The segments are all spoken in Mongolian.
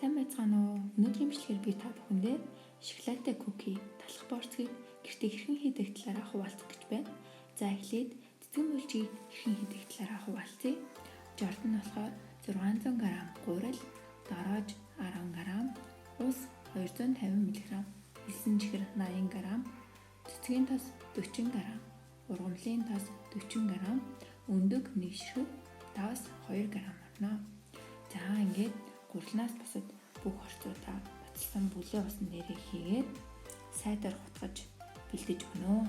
Сайн байцгаана уу? Өнөөдрийн бичлэгээр би та бүхэндээ шоколадтай куки талах борцгийг гэртээ хэрхэн хийдэг талаараа хуваалцах гэж байна. За эхлээд цэцгэн мөлжийг хэрхэн хийдэг талаараа хуваалцъя. Жорд нь болохоор 600 г гурил, дорож 10 г, ус 250 мг, элсэн чихэр 80 г, цэцгийн тос 40 г, ургамлын тос 40 г, өндөг нэг ширхэг 5-2 г орно. За ингээд гурилнаас бусад бүх орцуудаа баталсан бүлээн усан дээрээ хийгээд сайдаар хутгаж бэлдэж өгнө.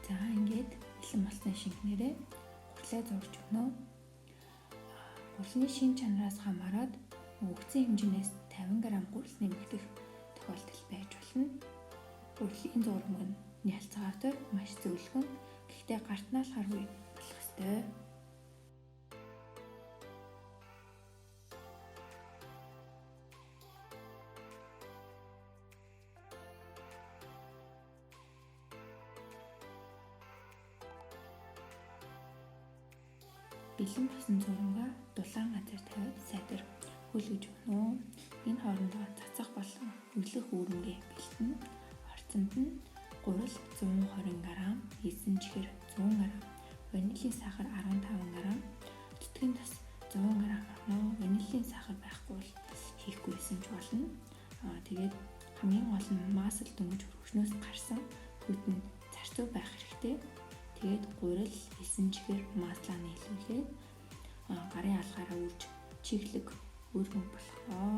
За ингээд бэлэн болсон шингэнээрээ гурилаа зурж өгнө. Гурилны шин чанараас хамаарат өгсөн хэмжээнээс 50 г гурил нэмэгдэх тохиолдол байж болно. Гурилын зураг нь нялцгаатай маш зөвлөгөн, гэхдээ гартнаал харгүй болох ёстой. Бэлэн болсон зургаа дулаан газар тавиад сайдаар хөлгөж өгнө. Энэ хоорондоо цацах болон өглөх үүрэнгээ бэлтэнэ. Орцонд нь гурил 120 г, элсэн чихэр 100 г, ванилийн сахар 15 г, цэцгийн тос 100 г орно. Ванилийн сахар байхгүй бол хийхгүй байсан ч болно. Тэгээд хамгийн гол нь масл дөнгөж хөргөчнөөс гарсан хүйтэн зарцуу байх хэрэгтэй. Тэгээд гурил, элсэн чихэр, маслаа нийлүүлээд гарын алгаараа үрж чиглэг өргөн болгоо.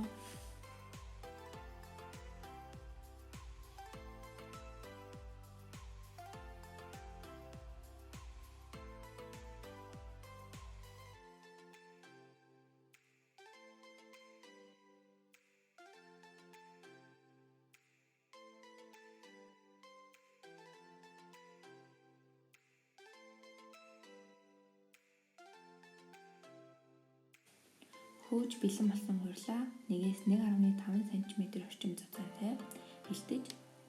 Хөөж бэлэн болсон гурилаа 1-1.5 см орчим зузаантай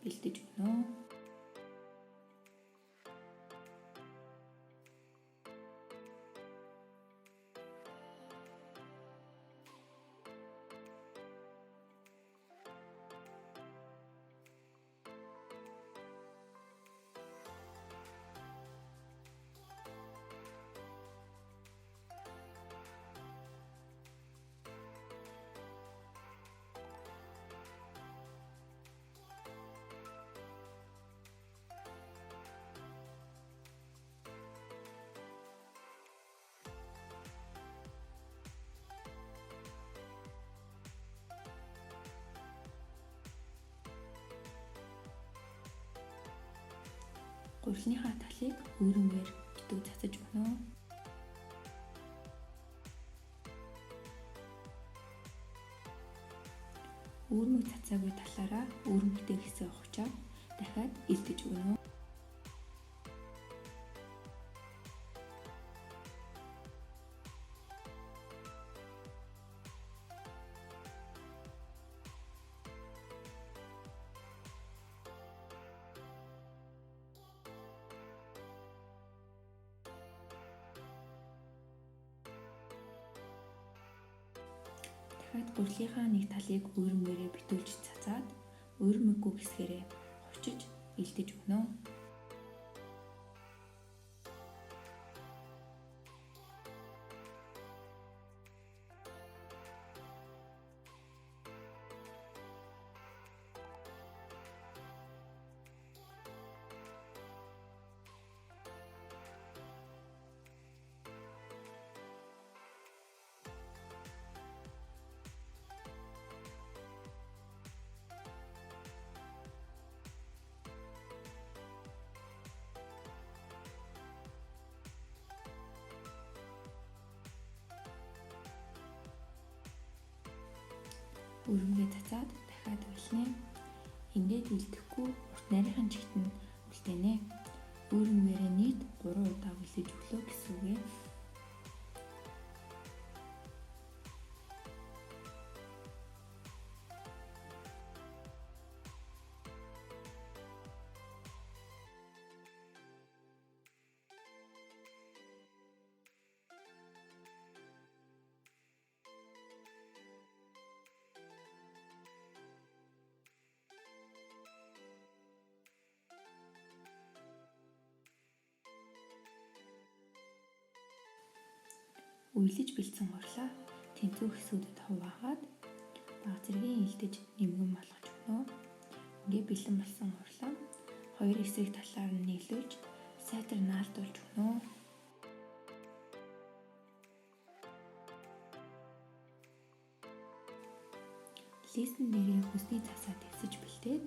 бэлдэж өгнө. Гурилныхаа талыг өөрөмгээр битүү цацаж өгнө. Өөрмөг цацаагүй талаараа өөрмөгтэй хэсэг ухчаад дахиад элдэж өгнө. Дахиад гурилынхаа нэг талыг өөрмгээрээ битүүлж цацаад өөрмөггүй хэсгээрээ хувчиж элдэж өгнө. Өргөгээ цацаад дахиад үлнэ. Ингээд үлдэхгүй урт нарийнхан чигт нь үлдээнэ. Өргөвээрээ нийт 3 удаа үлдэж өглөө гэсэн үг ээ. Үйлэж бэлдсэн хурлаа тэнцүү хэсүүдэд хуваагаад баг зэргийн илдэж нэмгэн болгож өгнө. Ингээ бэлэн болсон хурлаа хоёр эсрэг талаар нь нийлүүлж сайтар наалдуулж өгнө. Листэн дээрээ хүсний цасаа тэгсэж бэлдээд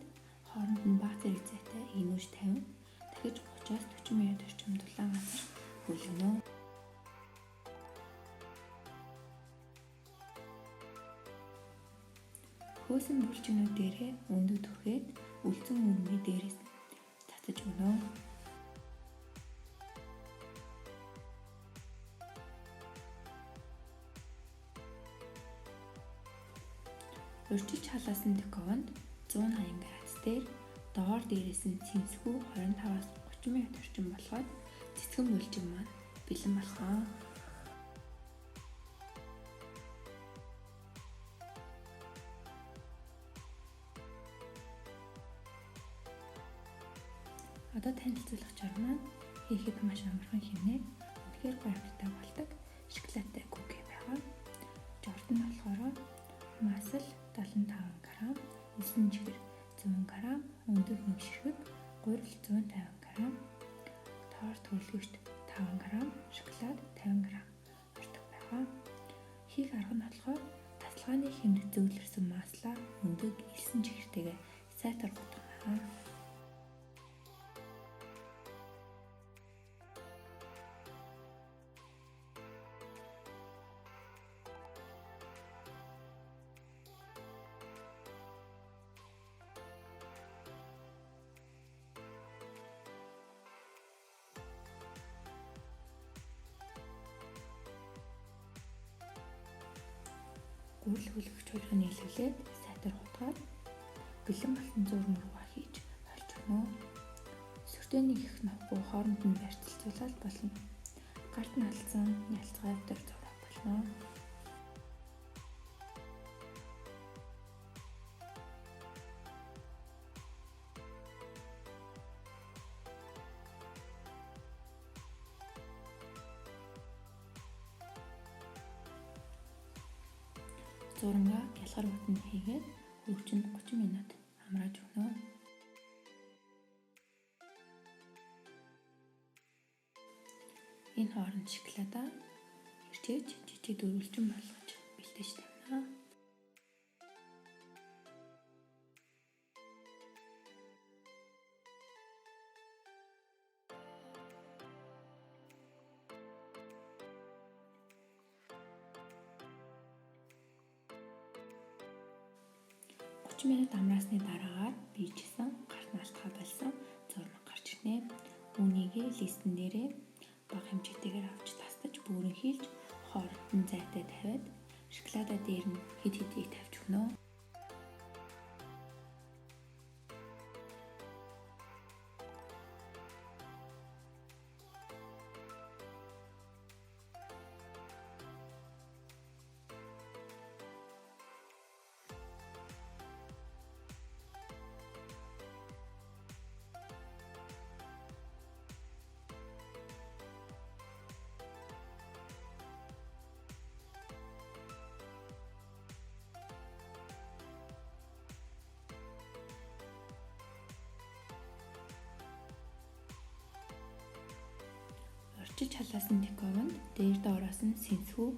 хооронд нь баг зэрэг зайтай инүүж тавин дахиж 30-40 минут орчим дулаан газар бүлгэнэ. Хөөсөн булчинууд дээрээ өндөг түрхээд үлдсэн өргөний дээрээс татаж өгнө. Урьдчилж халаасан деконд 180 градус дээр доор дээрээс нь цэнсгүй 25-аас 30 минут орчим болгоод цэцгэн булчин маань бэлэн болгоо. Одоо танилцуулах маань хийхэд маш амархан хэмнээ. Үнэхээр гойхалтай болдог шоколадтай куки байгаа. Жорд нь болохоор масал 75 г, эсрэг чихэр 100 г, өндөр нэмширхэг гурил 150 г, тоор төлөвлөгчд 5 г, шоколад 50 г ордог байгаа. Хийх арга нь болохоор тасалгааны хэмнэлт зөвлөрсөн маслаа өндөг элсэн чихэртэйгээ сайтар гутгана. Гурил хөлөгч хөрхөн нийлүүлээд сайтар хутгаад бэлэн болсон зурм руугаа хийж орж өгнө. Сүртэнийг их навгүй хооронд нь барьцалцуулаад болно. Гарт нь алдсан ялцгай өвдөр зураг болно. Зурмаа гялгар утанд хийгээд хөвчөнд 30 минут амрааж өгнө. Энэ хооронд шоколадаа хэрчээж жижиг дөрвөлжин болгож бэлдэж тавина. Минут амраасны дараагаар бийжсэн гарт наалтхаа болсон зурмаг гарч ирнэ. Үүнийгээ листэн дээрээ бага хэмжээтэйгээр авч тастаж бөөрөн хийлж хооронд нь зайтай тавиад шоколада дээр нь хэд хэдийг тавьж өгнө. Урьдчилж халаасан деконд дээр доороос нь сэнсгүй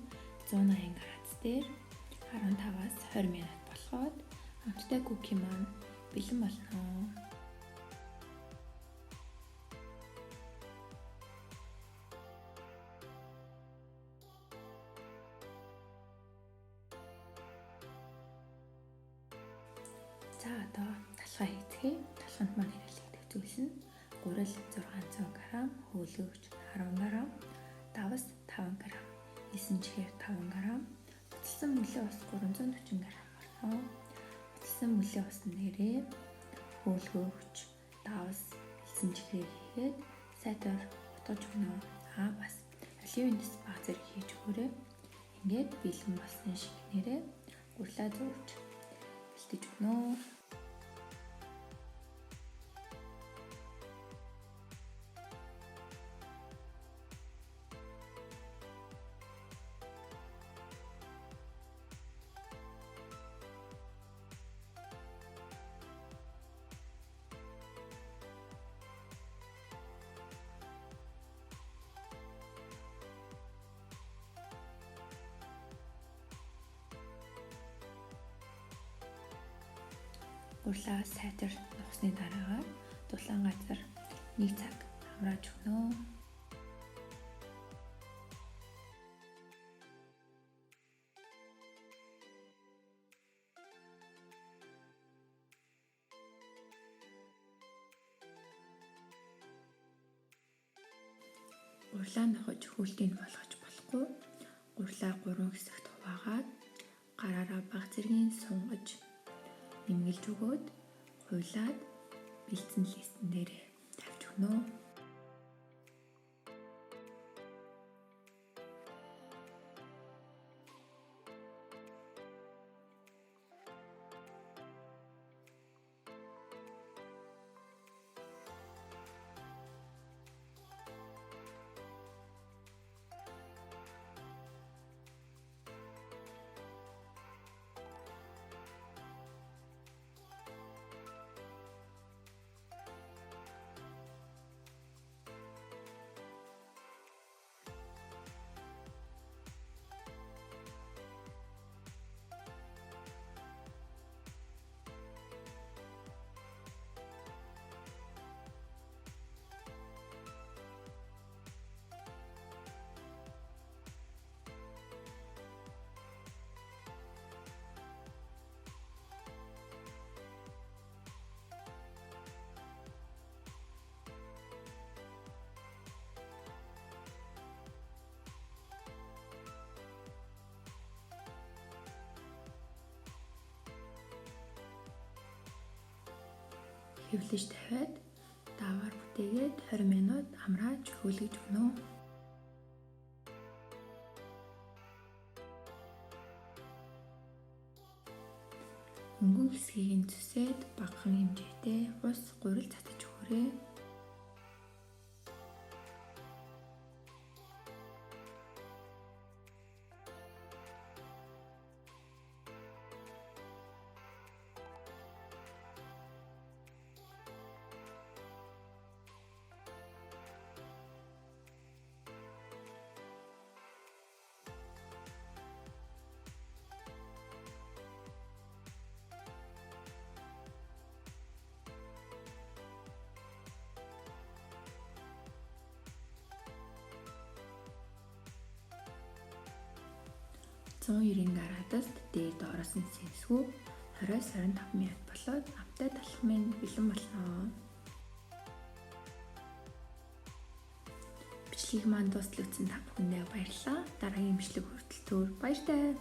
180 градус дээр 15-аас 20 минут болгоод хамттай куки маань бэлэн болно. Талхаа хийцгээе. Талханд маань хэрэглэгдэх зүйлс нь гурил 600 г, хөөлгөгч 10 г, давас 5 г, эсэн чихэр 5 г, уталсан мөлийн ус 340 г болно. Уталсан мөлийн усны нэрээ хөөлгөгч, давас, эсэн чихрээ хийгээд сайтар утгаж өгнө. Бас оливын дэс баг зэрэг хийж өгөөрэй. Ингээд бэлэн болсон шигнэрээ гурлаа зурж бэлтэж өгнө. Гурлаа сайтар нухсны дараагаар дулаан газар 1 цаг амрааж өгнө. Гурлаа нохож хүлтийг болгож болохгүй. Гурлаа 3 хэсэгт хуваагаад гараараа баг зэргийн сунгаж нэмгэлж өгөөд хуйлаад бэлдсэн листэн дээр тавьж өгнө. Хэвлэж тавиад даваар бүтээгээд 20 минут амрааж хөөлгөж өгнө. Өнгөн хэсгийг нь зүсээд багахан хэмжээтэй ус гурил татаж өгөөрэй. $190 градуст дээр доороос нь сэвсгүү 20-25 минут болоод амтай талах минь бэлэн болно. Бичлэгийг маань дуустал үзсэн та бүхэндээ баярлалаа. Дараагийн бичлэг хүртэл баяртай.